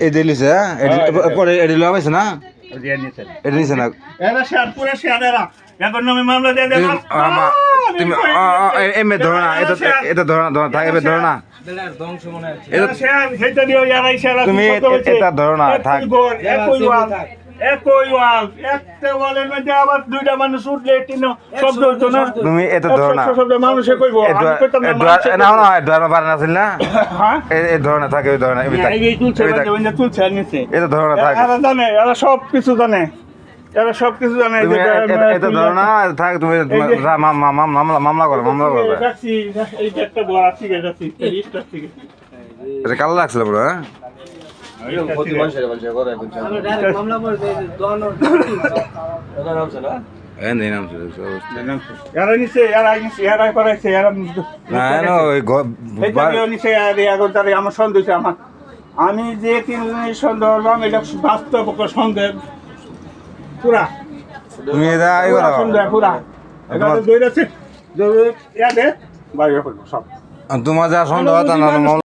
এটা লিছে পরে এটা লো পাইছে না এটা নিছে না এরা শেয়ার পুরো শেয়ার এরা এখন নামে মামলা দিয়ে দেন তুমি এমএ ধরো না এটা ধরো না থাক এমএ ধরো না এটা শেয়ার হেটা দিও ইয়ারাই শেয়ার তুমি এটা ধরো না থাক একই ওয়াল একটা ওয়ালের মধ্যে আবার দুইটা মানুষ উঠলে তিন শব্দ হতো না তুমি এটা ধরো না শব্দ মানুষে কইবো আমি কইতাম না না না ধরো পারে না ছিল না হ্যাঁ এই ধরো না থাক এই ধরো না এই তুলছে মানে তুলছে নিচে এটা ধরো না থাক এরা জানে এরা সব কিছু জানে এটা ধরো না থাক তুমি মামলা করো রাখছি এই একটা বড় আছে গেছে রেজিস্টার থেকে এটা কালো লাগছিল পুরো হ্যাঁ আমার সন্দেহ আমার আমি যে তিনজনের সন্দেহ হলাম এটা বাস্তব সন্দেহ পুরা তুমি এটা সন্দেহ পুরা এটা দৌড়াচ্ছে সব তোমার যা সন্দেহ